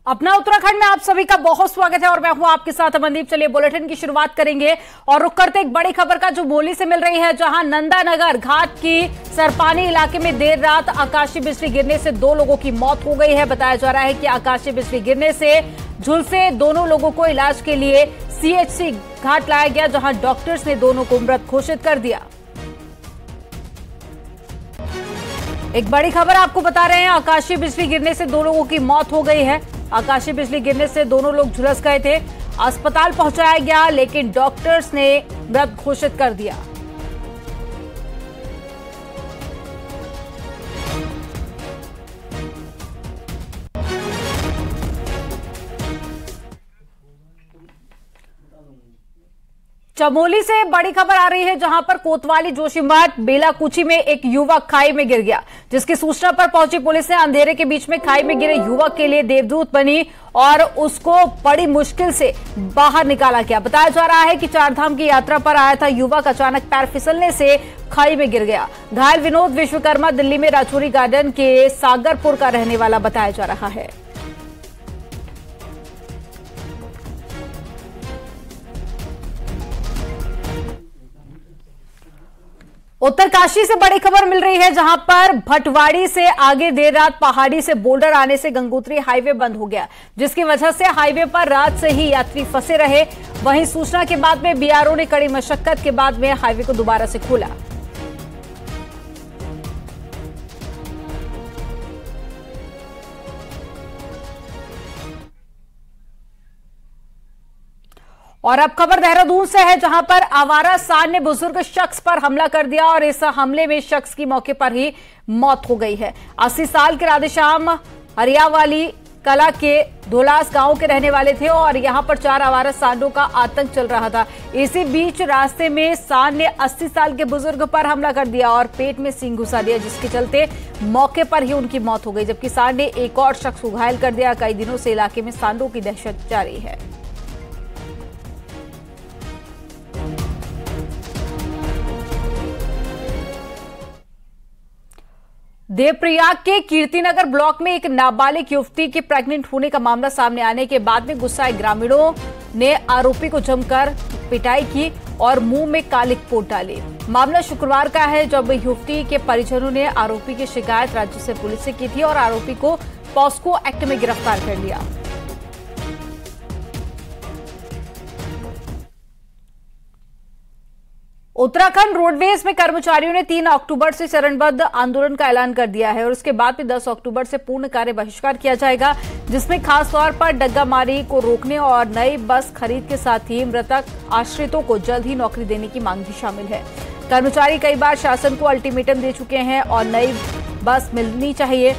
अपना उत्तराखंड में आप सभी का बहुत स्वागत है और मैं हूं आपके साथ अमनदीप। चलिए बुलेटिन की शुरुआत करेंगे और रुक करते एक बड़ी खबर का जो मोली से मिल रही है, जहां नंदानगर घाट की सरपानी इलाके में देर रात आकाशीय बिजली गिरने से 2 लोगों की मौत हो गई है। बताया जा रहा है कि आकाशीय बिजली गिरने से झुलसे दोनों लोगों को इलाज के लिए सीएचसी घाट लाया गया, जहां डॉक्टर्स ने दोनों को मृत घोषित कर दिया। एक बड़ी खबर आपको बता रहे हैं, आकाशीय बिजली गिरने से 2 लोगों की मौत हो गई है। आकाशीय बिजली गिरने से दोनों लोग झुलस गए थे, अस्पताल पहुंचाया गया लेकिन डॉक्टर्स ने मृत घोषित कर दिया। चमोली से बड़ी खबर आ रही है, जहां पर कोतवाली जोशीमठ बेलाकुची में एक युवक खाई में गिर गया, जिसकी सूचना पर पहुंची पुलिस ने अंधेरे के बीच में खाई में गिरे युवक के लिए देवदूत बनी और उसको बड़ी मुश्किल से बाहर निकाला गया। बताया जा रहा है कि 4 धाम की यात्रा पर आया था युवक, अचानक पैर फिसलने से खाई में गिर गया। घायल विनोद विश्वकर्मा दिल्ली में राजौरी गार्डन के सागरपुर का रहने वाला बताया जा रहा है। उत्तरकाशी से बड़ी खबर मिल रही है, जहां पर भटवाड़ी से आगे देर रात पहाड़ी से बोल्डर आने से गंगोत्री हाईवे बंद हो गया, जिसकी वजह से हाईवे पर रात से ही यात्री फंसे रहे। वहीं सूचना के बाद में बीआरओ ने कड़ी मशक्कत के बाद में हाईवे को दोबारा से खोला। और अब खबर देहरादून से है, जहां पर आवारा सांड ने बुजुर्ग शख्स पर हमला कर दिया और इस हमले में शख्स की मौके पर ही मौत हो गई है। 80 साल के राधेश्याम हरियावाली कला के धोलास गांव के रहने वाले थे और यहां पर 4 आवारा सांडों का आतंक चल रहा था। इसी बीच रास्ते में सांड ने 80 साल के बुजुर्ग पर हमला कर दिया और पेट में सींग घुसा दिया, जिसके चलते मौके पर ही उनकी मौत हो गई, जबकि सांड ने एक और शख्स को घायल कर दिया। कई दिनों से इलाके में सांडों की दहशत जारी है। देवप्रयाग के कीर्तिनगर ब्लॉक में एक नाबालिग युवती के प्रेग्नेंट होने का मामला सामने आने के बाद में गुस्साए ग्रामीणों ने आरोपी को जमकर पिटाई की और मुंह में कालिक पोत डाली। मामला शुक्रवार का है, जब युवती के परिजनों ने आरोपी की शिकायत राज्य से पुलिस से की थी और आरोपी को पॉस्को एक्ट में गिरफ्तार कर लिया। उत्तराखंड रोडवेज में कर्मचारियों ने 3 अक्टूबर से चरणबद्ध आंदोलन का ऐलान कर दिया है और उसके बाद में 10 अक्टूबर से पूर्ण कार्य बहिष्कार किया जाएगा, जिसमें खासतौर पर डग्गामारी को रोकने और नई बस खरीद के साथ ही मृतक आश्रितों को जल्द ही नौकरी देने की मांग भी शामिल है। कर्मचारी कई बार शासन को अल्टीमेटम दे चुके हैं और नई बस मिलनी चाहिए।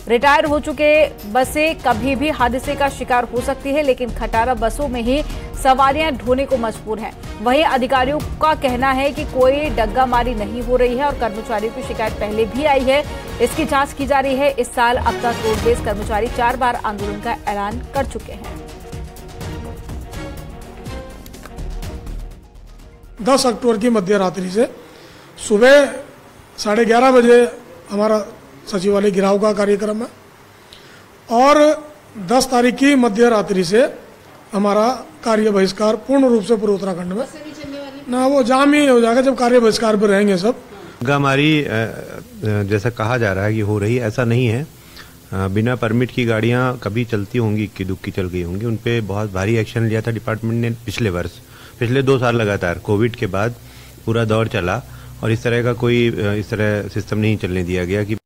रिटायर हो चुके बसें कभी भी हादसे का शिकार हो सकती है, लेकिन खटारा बसों में ही सवारियां ढोने को मजबूर हैं। वहीं अधिकारियों का कहना है कि कोई डग्गामारी नहीं हो रही है और कर्मचारियों की शिकायत पहले भी आई है, इसकी जांच की जा रही है। इस साल अब तक रोडवेज कर्मचारी 4 बार आंदोलन का ऐलान कर चुके हैं। 10 अक्टूबर की मध्य रात्रि से सुबह 11:30 बजे हमारा सचिवालय घिराव का कार्यक्रम है और 10 तारीख की मध्य रात्रि से हमारा कार्य बहिष्कार पूर्ण रूप से पूरे उत्तराखंड में ना वो जाम ही हो जाएगा जब कार्य बहिष्कार पर रहेंगे सब। डग्गामारी जैसा कहा जा रहा है कि हो रही, ऐसा नहीं है। बिना परमिट की गाड़ियां कभी चलती होंगी, इक्की दुक्की चल गई होंगी, उन पे बहुत भारी एक्शन लिया था डिपार्टमेंट ने पिछले वर्ष। पिछले 2 साल लगातार कोविड के बाद पूरा दौर चला और इस तरह का कोई इस तरह सिस्टम नहीं चलने दिया गया कि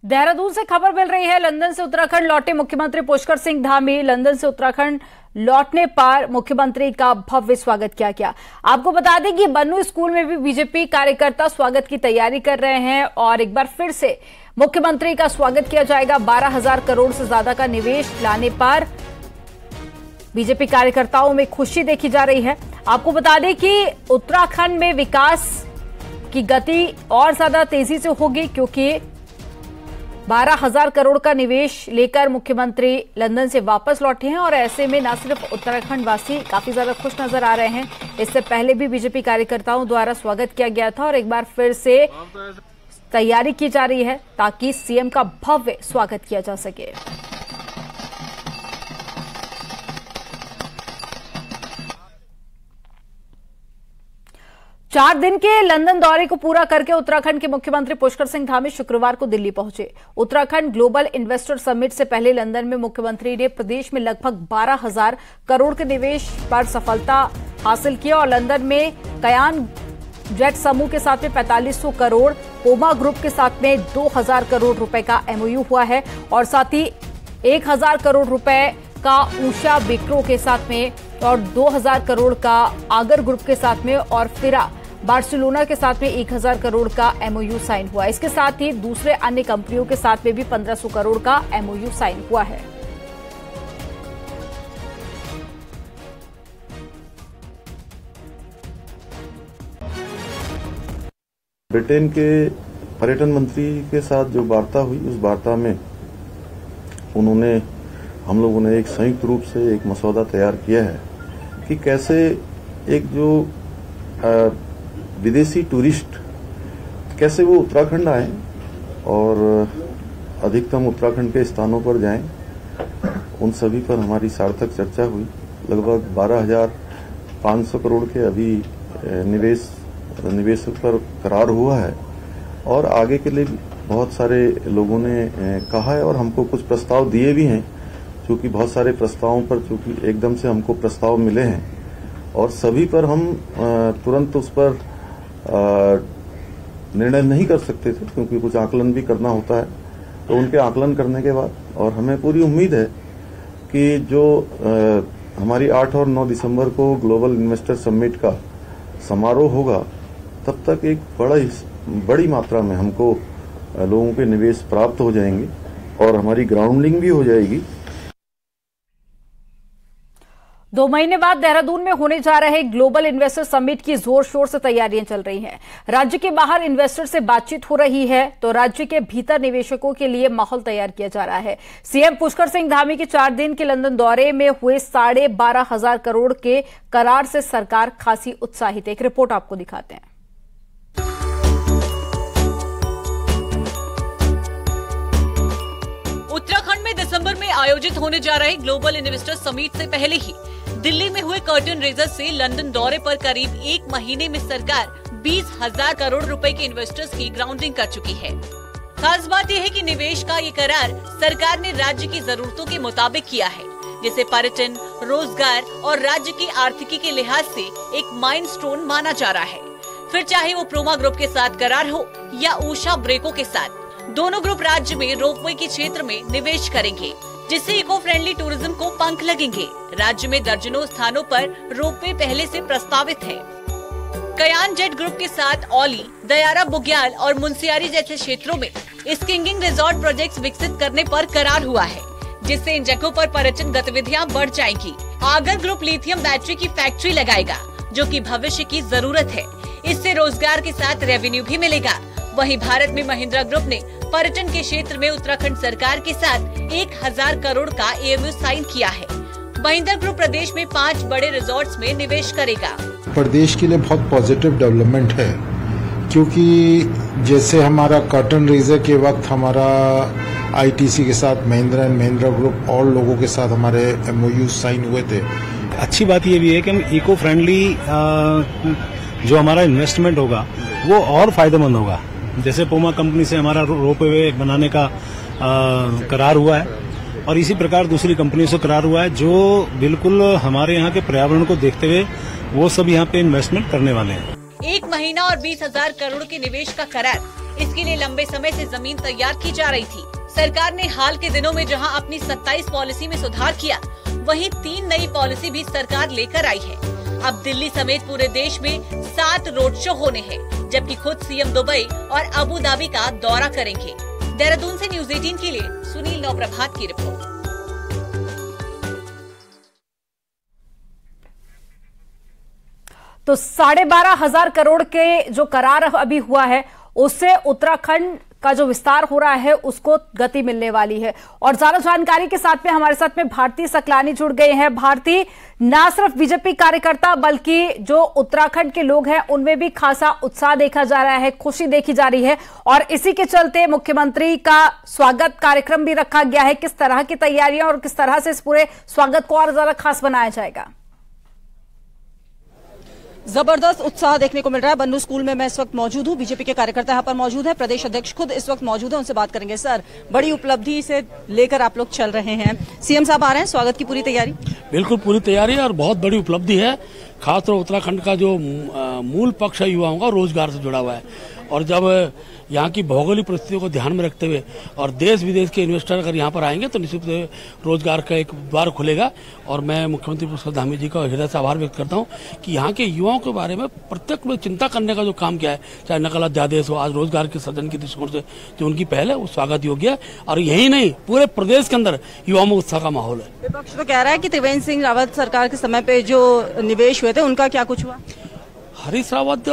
देहरादून से खबर मिल रही है, लंदन से उत्तराखंड लौटे मुख्यमंत्री पुष्कर सिंह धामी। लंदन से उत्तराखंड लौटने पर मुख्यमंत्री का भव्य स्वागत किया गया। आपको बता दें कि बन्नू स्कूल में भी बीजेपी कार्यकर्ता स्वागत की तैयारी कर रहे हैं और एक बार फिर से मुख्यमंत्री का स्वागत किया जाएगा। 12,000 करोड़ से ज्यादा का निवेश लाने पर बीजेपी कार्यकर्ताओं में खुशी देखी जा रही है। आपको बता दें कि उत्तराखंड में विकास की गति और ज्यादा तेजी से होगी, क्योंकि 12,000 करोड़ का निवेश लेकर मुख्यमंत्री लंदन से वापस लौटे हैं और ऐसे में न सिर्फ उत्तराखंड वासी काफी ज्यादा खुश नजर आ रहे हैं, इससे पहले भी बीजेपी कार्यकर्ताओं द्वारा स्वागत किया गया था और एक बार फिर से तैयारी की जा रही है ताकि सीएम का भव्य स्वागत किया जा सके। चार दिन के लंदन दौरे को पूरा करके उत्तराखंड के मुख्यमंत्री पुष्कर सिंह धामी शुक्रवार को दिल्ली पहुंचे। उत्तराखंड ग्लोबल इन्वेस्टर समिट से पहले लंदन में मुख्यमंत्री ने प्रदेश में लगभग 12,000 करोड़ के निवेश पर सफलता हासिल की और लंदन में कयान जेट समूह के साथ में 4500 करोड़, पोमा ग्रुप के साथ में 2,000 करोड़ रुपए का एमओयू हुआ है और साथ ही 1,000 करोड़ रुपए का ऊषा विक्रो के साथ में और 2,000 करोड़ का आगर ग्रुप के साथ में और फिरा बार्सिलोना के साथ में 1,000 करोड़ का एमओयू साइन हुआ। इसके साथ ही दूसरे अन्य कंपनियों के साथ में भी 1,500 करोड़ का एमओयू साइन हुआ है। ब्रिटेन के पर्यटन मंत्री के साथ जो वार्ता हुई, उस वार्ता में हम लोगों ने एक संयुक्त रूप से एक मसौदा तैयार किया है कि कैसे एक जो विदेशी टूरिस्ट कैसे वो उत्तराखंड आए और अधिकतम उत्तराखंड के स्थानों पर जाएं। उन सभी पर हमारी सार्थक चर्चा हुई। लगभग 12,500 करोड़ के अभी निवेश पर करार हुआ है और आगे के लिए बहुत सारे लोगों ने कहा है और हमको कुछ प्रस्ताव दिए भी हैं, क्योंकि बहुत सारे प्रस्तावों पर चूंकि एकदम से हमको प्रस्ताव मिले हैं और सभी पर हम तुरंत उस पर निर्णय नहीं कर सकते थे, क्योंकि कुछ आकलन भी करना होता है। तो उनके आकलन करने के बाद और हमें पूरी उम्मीद है कि जो हमारी 8 और 9 दिसंबर को ग्लोबल इन्वेस्टर समिट का समारोह होगा, तब तक एक बड़ी मात्रा में हमको लोगों के निवेश प्राप्त हो जाएंगे और हमारी ग्राउंडिंग भी हो जाएगी। 2 महीने बाद देहरादून में होने जा रहे ग्लोबल इन्वेस्टर समिट की जोर शोर से तैयारियां चल रही हैं। राज्य के बाहर इन्वेस्टर से बातचीत हो रही है तो राज्य के भीतर निवेशकों के लिए माहौल तैयार किया जा रहा है। सीएम पुष्कर सिंह धामी के 4 दिन के लंदन दौरे में हुए 12,500 करोड़ के करार से सरकार खासी उत्साहित है। एक रिपोर्ट आपको दिखाते हैं। उत्तराखंड में दिसंबर में आयोजित होने जा रहे ग्लोबल इन्वेस्टर समिट से पहले ही दिल्ली में हुए कर्टन रेजर से लंदन दौरे पर करीब 1 महीने में सरकार 20,000 करोड़ रुपए के इन्वेस्टर्स की ग्राउंडिंग कर चुकी है। खास बात यह है कि निवेश का ये करार सरकार ने राज्य की जरूरतों के मुताबिक किया है, जिसे पर्यटन, रोजगार और राज्य की आर्थिकी के लिहाज से एक माइलस्टोन माना जा रहा है। फिर चाहे वो प्रोमा ग्रुप के साथ करार हो या ऊषा ब्रेको के साथ, दोनों ग्रुप राज्य में रोपवे के क्षेत्र में निवेश करेंगे, जिससे इको फ्रेंडली टूरिज्म को पंख लगेंगे। राज्य में दर्जनों स्थानों पर रोपवे पहले से प्रस्तावित है। कयान जेट ग्रुप के साथ औली, दयारा बुग्याल और मुंसियारी जैसे क्षेत्रों में स्किंगिंग रिजॉर्ट प्रोजेक्ट्स विकसित करने पर करार हुआ है, जिससे इन जगहों पर पर्यटन गतिविधियां बढ़ जाएंगी। आगर ग्रुप लिथियम बैटरी की फैक्ट्री लगाएगा, जो कि भविष्य की जरूरत है। इससे रोजगार के साथ रेवेन्यू भी मिलेगा। वहीं भारत में महिंद्रा ग्रुप ने पर्यटन के क्षेत्र में उत्तराखंड सरकार के साथ 1,000 करोड़ का एमओयू साइन किया है। महिंद्रा ग्रुप प्रदेश में 5 बड़े रिजॉर्ट्स में निवेश करेगा। प्रदेश के लिए बहुत पॉजिटिव डेवलपमेंट है, क्योंकि जैसे हमारा कर्टन रेजर के वक्त हमारा आईटीसी के साथ महिंद्रा ग्रुप और लोगों के साथ हमारे एमओयू साइन हुए थे। अच्छी बात ये भी है कि हम इको फ्रेंडली जो हमारा इन्वेस्टमेंट होगा वो और फायदेमंद होगा। जैसे पोमा कंपनी से हमारा रोपवे बनाने का करार हुआ है और इसी प्रकार दूसरी कंपनियों से करार हुआ है, जो बिल्कुल हमारे यहाँ के पर्यावरण को देखते हुए वो सब यहाँ पे इन्वेस्टमेंट करने वाले हैं। 1 महीना और 20,000 करोड़ के निवेश का करार, इसके लिए लंबे समय से जमीन तैयार की जा रही थी। सरकार ने हाल के दिनों में जहां अपनी 27 पॉलिसी में सुधार किया, वहीं 3 नई पॉलिसी भी सरकार लेकर आई है। अब दिल्ली समेत पूरे देश में 7 रोड शो होने हैं, जबकि खुद सीएम दुबई और अबू धाबी का दौरा करेंगे। देहरादून से न्यूज़ 18 के लिए सुनील नवप्रभात की रिपोर्ट। तो 12,500 करोड़ के जो करार अभी हुआ है, उससे उत्तराखंड का जो विस्तार हो रहा है उसको गति मिलने वाली है। और ज्यादा जानकारी के साथ में हमारे साथ में भारती सकलानी जुड़ गए हैं। भारती, ना सिर्फ बीजेपी कार्यकर्ता बल्कि जो उत्तराखंड के लोग हैं उनमें भी खासा उत्साह देखा जा रहा है, खुशी देखी जा रही है और इसी के चलते मुख्यमंत्री का स्वागत कार्यक्रम भी रखा गया है। किस तरह की तैयारियां और किस तरह से इस पूरे स्वागत को और ज्यादा खास बनाया जाएगा? जबरदस्त उत्साह देखने को मिल रहा है। बन्नू स्कूल में मैं इस वक्त मौजूद हूं। बीजेपी के कार्यकर्ता यहां पर मौजूद है, प्रदेश अध्यक्ष खुद इस वक्त मौजूद है, उनसे बात करेंगे। सर, बड़ी उपलब्धि से लेकर आप लोग चल रहे हैं, सीएम साहब आ रहे हैं, स्वागत की पूरी तैयारी? बिल्कुल पूरी तैयारी है और बहुत बड़ी उपलब्धि है। खासतौर उत्तराखंड का जो मूल पक्ष है युवाओं का, रोजगार से जुड़ा हुआ है और जब यहाँ की भौगोलिक परिस्थितियों को ध्यान में रखते हुए और देश विदेश के इन्वेस्टर अगर यहाँ पर आएंगे तो निश्चित रोजगार का एक द्वार खुलेगा। और मैं मुख्यमंत्री पुष्कर धामी जी का हृदय से आभार व्यक्त करता हूँ कि यहाँ के युवाओं के बारे में प्रत्येक में चिंता करने का जो काम किया है, चाहे नकल अध्यादेश हो, आज रोजगार के सृजन की दृष्टिकोण से जो उनकी पहल है वो स्वागत योग्य है। और यही नहीं, पूरे प्रदेश के अंदर युवाओं में उत्साह का माहौल है। विपक्ष तो कह रहा है कि त्रिवेंद्र सिंह रावत सरकार के समय पे जो निवेश हुए थे उनका क्या कुछ हुआ? हरीश रावत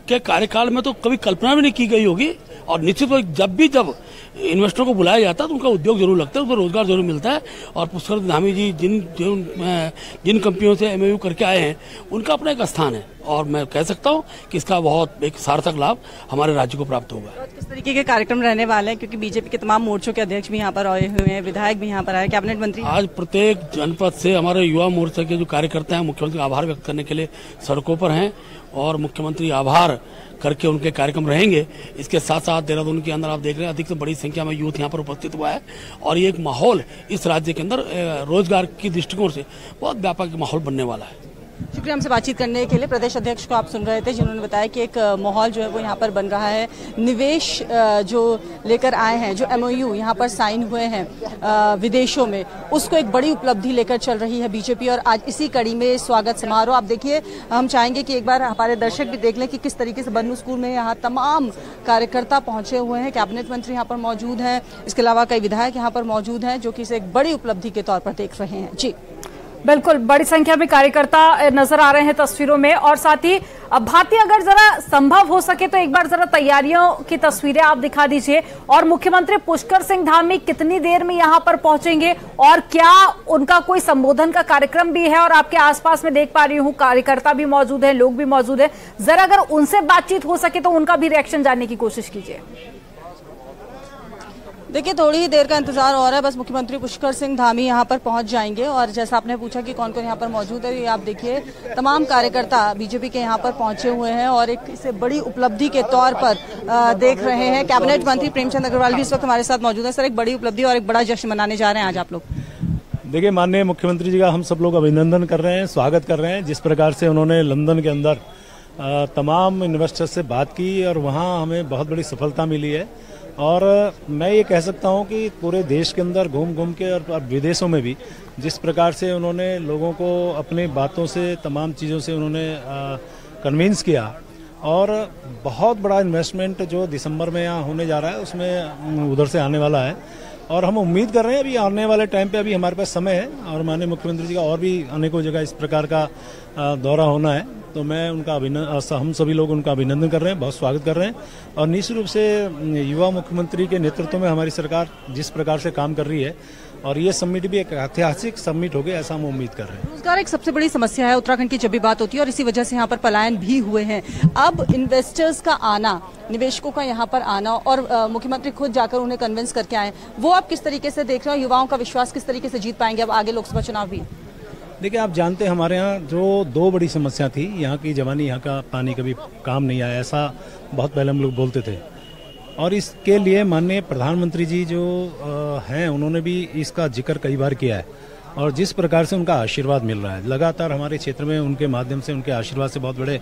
के कार्यकाल में तो कभी कल्पना भी नहीं की गई होगी और निश्चित जब इन्वेस्टरों को बुलाया जाता है तो उनका उद्योग जरूर लगता है, उसमें रोजगार जरूर मिलता है। और पुष्कर धामी जी जिन कंपनियों से एमओयू करके आए हैं उनका अपना एक स्थान है और मैं कह सकता हूं कि इसका बहुत एक सार्थक लाभ हमारे राज्य को प्राप्त होगा। किस तरीके के कार्यक्रम रहने वाले हैं, क्योंकि बीजेपी के तमाम मोर्चों के अध्यक्ष भी यहाँ पर आए हुए हैं, विधायक भी यहाँ पर आए, कैबिनेट मंत्री? आज प्रत्येक जनपद से हमारे युवा मोर्चा के जो कार्यकर्ता हैं मुख्यमंत्री का आभार व्यक्त करने के लिए सड़कों पर हैं और मुख्यमंत्री आभार करके उनके कार्यक्रम रहेंगे। इसके साथ साथ देहरादून के अंदर आप देख रहे हैं अधिक से बड़ी संख्या में यूथ यहाँ पर उपस्थित हुआ है और ये एक माहौल इस राज्य के अंदर रोजगार की दृष्टिकोण से बहुत व्यापक माहौल बनने वाला है। शुक्रिया हमसे बातचीत करने के लिए। प्रदेश अध्यक्ष को आप सुन रहे थे जिन्होंने बताया कि एक माहौल जो है वो यहाँ पर बन रहा है। निवेश जो लेकर आए हैं, जो एमओयू यहाँ पर साइन हुए हैं विदेशों में, उसको एक बड़ी उपलब्धि लेकर चल रही है बीजेपी और आज इसी कड़ी में स्वागत समारोह। आप देखिए, हम चाहेंगे कि एक बार हमारे दर्शक भी देख लें कि किस तरीके से बन्नू स्कूल में यहाँ तमाम कार्यकर्ता पहुंचे हुए हैं, कैबिनेट मंत्री यहाँ पर मौजूद हैं, इसके अलावा कई विधायक यहाँ पर मौजूद हैं जो कि इसे एक बड़ी उपलब्धि के तौर पर देख रहे हैं। जी बिल्कुल, बड़ी संख्या में कार्यकर्ता नजर आ रहे हैं तस्वीरों में। और साथ ही भारतीय, अगर जरा संभव हो सके तो एक बार जरा तैयारियों की तस्वीरें आप दिखा दीजिए और मुख्यमंत्री पुष्कर सिंह धामी कितनी देर में यहां पर पहुंचेंगे और क्या उनका कोई संबोधन का कार्यक्रम भी है? और आपके आसपास में देख पा रही हूं कार्यकर्ता भी मौजूद है, लोग भी मौजूद है, जरा अगर उनसे बातचीत हो सके तो उनका भी रिएक्शन जानने की कोशिश कीजिए। देखिए, थोड़ी ही देर का इंतजार हो रहा है, बस मुख्यमंत्री पुष्कर सिंह धामी यहाँ पर पहुंच जाएंगे। और जैसा आपने पूछा कि कौन कौन यहाँ पर मौजूद है, ये आप देखिए तमाम कार्यकर्ता बीजेपी के यहाँ पर पहुंचे हुए हैं और एक इसे बड़ी उपलब्धि के तौर पर देख रहे हैं। कैबिनेट मंत्री प्रेमचंद अग्रवाल भी इस वक्त हमारे साथ मौजूद है। सर, एक बड़ी उपलब्धि और एक बड़ा जश्न मनाने जा रहे हैं आज आप लोग? देखिए, माननीय मुख्यमंत्री जी का हम सब लोग अभिनंदन कर रहे हैं, स्वागत कर रहे हैं। जिस प्रकार से उन्होंने लंदन के अंदर तमाम इन्वेस्टर्स से बात की और वहाँ हमें बहुत बड़ी सफलता मिली है। और मैं ये कह सकता हूँ कि पूरे देश के अंदर घूम घूम के और विदेशों में भी जिस प्रकार से उन्होंने लोगों को अपनी बातों से, तमाम चीज़ों से उन्होंने कन्विंस किया और बहुत बड़ा इन्वेस्टमेंट जो दिसंबर में यहाँ होने जा रहा है उसमें उधर से आने वाला है और हम उम्मीद कर रहे हैं अभी आने वाले टाइम पे अभी हमारे पास समय है और माननीय मुख्यमंत्री जी का और भी अनेकों जगह इस प्रकार का दौरा होना है। तो मैं उनका हम सभी लोग उनका अभिनंदन कर रहे हैं, बहुत स्वागत कर रहे हैं और निश्चित रूप से युवा मुख्यमंत्री के नेतृत्व में हमारी सरकार जिस प्रकार से काम कर रही है और ये समिट भी एक ऐतिहासिक समिट होगी ऐसा हम उम्मीद कर रहे हैं। रोजगार एक सबसे बड़ी समस्या है उत्तराखंड की जब भी बात होती है और इसी वजह से यहाँ पर पलायन भी हुए हैं। अब इन्वेस्टर्स का आना, निवेशकों का यहाँ पर आना और मुख्यमंत्री खुद जाकर उन्हें कन्विंस करके आए, वो आप किस तरीके से देख रहे हो? युवाओं का विश्वास किस तरीके से जीत पाएंगे अब आगे लोकसभा चुनाव भी? देखिए, आप जानते हैं हमारे यहाँ जो दो बड़ी समस्या थी, यहाँ की जवानी, यहाँ का पानी कभी काम नहीं आया, ऐसा बहुत पहले हम लोग बोलते थे और इसके लिए माननीय प्रधानमंत्री जी जो हैं उन्होंने भी इसका जिक्र कई बार किया है और जिस प्रकार से उनका आशीर्वाद मिल रहा है लगातार हमारे क्षेत्र में, उनके माध्यम से, उनके आशीर्वाद से बहुत बड़े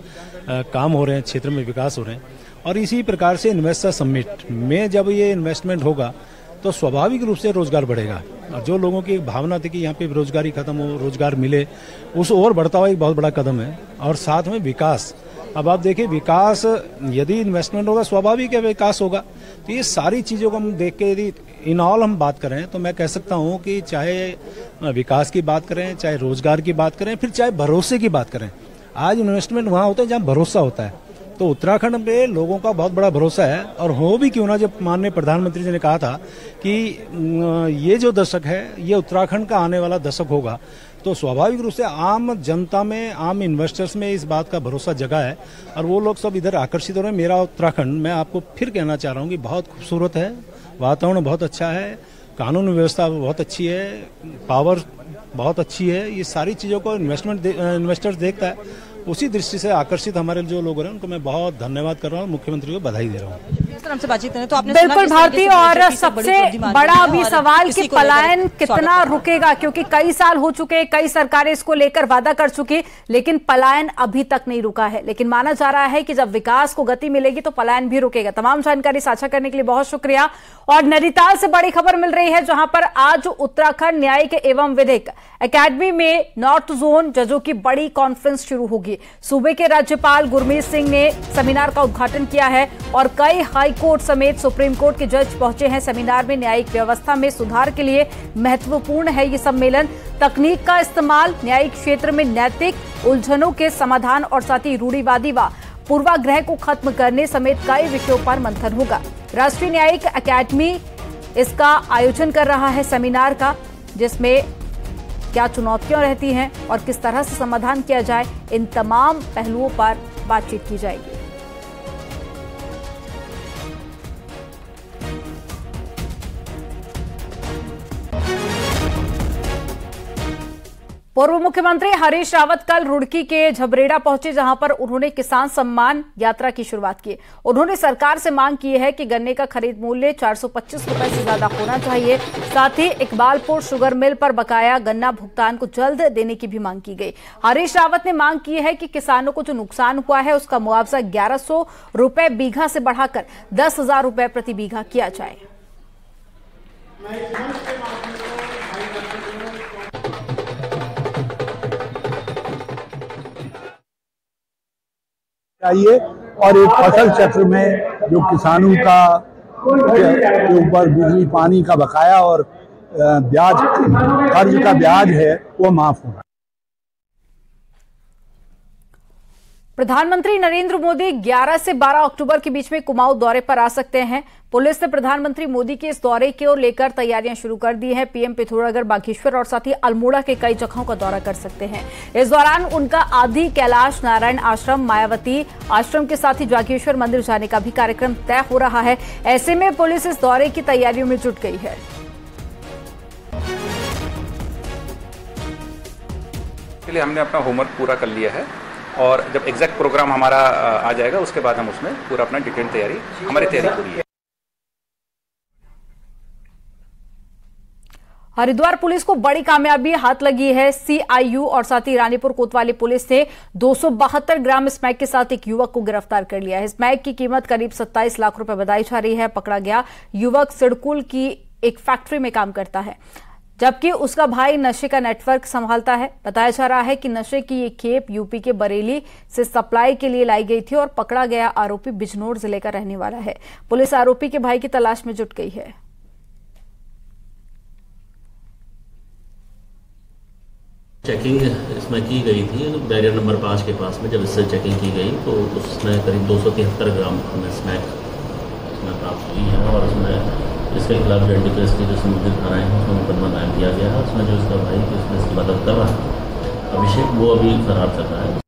काम हो रहे हैं, क्षेत्र में विकास हो रहे हैं। और इसी प्रकार से इन्वेस्टर समिट में जब ये इन्वेस्टमेंट होगा तो स्वाभाविक रूप से रोजगार बढ़ेगा और जो लोगों की एक भावना थी कि यहाँ पे बेरोजगारी खत्म हो, रोजगार मिले, उस और बढ़ता हुआ एक बहुत बड़ा कदम है। और साथ में विकास, अब आप देखिए विकास, यदि इन्वेस्टमेंट होगा स्वाभाविक है विकास होगा। तो ये सारी चीज़ों को हम देख के यदि इन ऑल हम बात करें तो मैं कह सकता हूँ कि चाहे विकास की बात करें, चाहे रोजगार की बात करें, फिर चाहे भरोसे की बात करें, आज इन्वेस्टमेंट वहाँ होता है जहाँ भरोसा होता है। तो उत्तराखंड पे लोगों का बहुत बड़ा भरोसा है। और हो भी क्यों ना, जब माननीय प्रधानमंत्री जी ने कहा था कि ये जो दशक है ये उत्तराखंड का आने वाला दशक होगा, तो स्वाभाविक रूप से आम जनता में, आम इन्वेस्टर्स में इस बात का भरोसा जगा है और वो लोग सब इधर आकर्षित हो रहे हैं। मेरा उत्तराखंड, मैं आपको फिर कहना चाह रहा हूँ कि बहुत खूबसूरत है, वातावरण बहुत अच्छा है, कानून व्यवस्था बहुत अच्छी है, पावर बहुत अच्छी है। ये सारी चीज़ों को इन्वेस्टर्स देखता है, उसी दृष्टि से आकर्षित हमारे जो लोग हैं उनको मैं बहुत धन्यवाद कर रहा हूँ, मुख्यमंत्री को बधाई दे रहा हूँ। हमसे बातचीत करें तो आपने बिल्कुल भारती, और सबसे बड़ा अभी सवाल कि पलायन कितना रुकेगा, क्योंकि कई साल हो चुके, कई सरकारें इसको लेकर वादा कर चुकी, लेकिन पलायन अभी तक नहीं रुका है। लेकिन माना जा रहा है कि जब विकास को गति मिलेगी तो पलायन भी रुकेगा। तमाम जानकारी साझा करने के लिए बहुत शुक्रिया। और नैनीताल से बड़ी खबर मिल रही है, जहां पर आज उत्तराखंड न्यायिक एवं विधिक अकेडमी में नॉर्थ जोन जजों की बड़ी कॉन्फ्रेंस शुरू होगी। सूबे के राज्यपाल गुरमीत सिंह ने सेमिनार का उद्घाटन किया है और कई हाई कोर्ट समेत सुप्रीम कोर्ट के जज पहुंचे हैं। सेमिनार में न्यायिक व्यवस्था में सुधार के लिए महत्वपूर्ण है ये सम्मेलन। तकनीक का इस्तेमाल, न्यायिक क्षेत्र में नैतिक उलझनों के समाधान और साथ ही रूढ़िवादी व पूर्वाग्रह को खत्म करने समेत कई विषयों पर मंथन होगा। राष्ट्रीय न्यायिक अकेडमी इसका आयोजन कर रहा है सेमिनार का, जिसमें क्या चुनौतियां रहती हैं और किस तरह से समाधान किया जाए, इन तमाम पहलुओं पर बातचीत की जाएगी। पूर्व मुख्यमंत्री हरीश रावत कल रुड़की के झबरेड़ा पहुंचे, जहां पर उन्होंने किसान सम्मान यात्रा की शुरुआत की। उन्होंने सरकार से मांग की है कि गन्ने का खरीद मूल्य 425 रुपए से ज्यादा होना चाहिए। साथ ही इकबालपुर शुगर मिल पर बकाया गन्ना भुगतान को जल्द देने की भी मांग की गई। हरीश रावत ने मांग की है कि किसानों को जो नुकसान हुआ है उसका मुआवजा 1100 रुपए बीघा से बढ़ाकर 10,000 रुपए प्रति बीघा किया जाए। चाहिए और एक फसल चक्र में जो किसानों का के ऊपर बिजली पानी का बकाया और ब्याज, कर्ज का ब्याज है वो माफ होना। प्रधानमंत्री नरेंद्र मोदी 11 से 12 अक्टूबर के बीच में कुमाऊं दौरे पर आ सकते हैं। पुलिस ने प्रधानमंत्री मोदी के इस दौरे को लेकर तैयारियां शुरू कर दी हैं। पीएम पिथौरागढ़, बागेश्वर और साथ ही अल्मोड़ा के कई जगहों का दौरा कर सकते हैं। इस दौरान उनका आदि कैलाश नारायण आश्रम, मायावती आश्रम के साथ ही जागेश्वर मंदिर जाने का भी कार्यक्रम तय हो रहा है। ऐसे में पुलिस इस दौरे की तैयारियों में जुट गई है। इसलिए हमने अपना होमवर्क पूरा कर लिया है और जब एग्जैक्ट प्रोग्राम हमारा आ जाएगा उसके बाद हम उसमें पूरा अपना डिटेल तैयारी, हमारी तैयारी पूरी है। हरिद्वार पुलिस को बड़ी कामयाबी हाथ लगी है। सीआईयू और साथ ही रानीपुर कोतवाली पुलिस ने 272 ग्राम स्मैक के साथ एक युवक को गिरफ्तार कर लिया है। स्मैक की कीमत करीब 27 लाख रुपए बताई जा रही है। पकड़ा गया युवक सिडकुल की एक फैक्ट्री में काम करता है, जबकि उसका भाई नशे का नेटवर्क संभालता है। बताया जा रहा है कि नशे की ये खेप यूपी के बरेली से सप्लाई के लिए लाई गई थी और पकड़ा गया आरोपी बिजनौर जिले का रहने वाला है। पुलिस आरोपी के भाई की तलाश में जुट गई है। चेकिंग इसमें की गई थी तो बैरियर नंबर 5 के पास में जब इससे चेकिंग की गई तो उसमें करीब 273 ग्राम स्मैक इसमें प्राप्त हुई है और उसमें इसके खिलाफ जो एनडीपीएस की जो संबंधित धाराएं हैं उसमें मुकदमा दायर किया गया है। उसमें जो इसका भाई उसमें इसकी मदद कर रहा है अभिषेक, वो अभी फरार चल रहा है।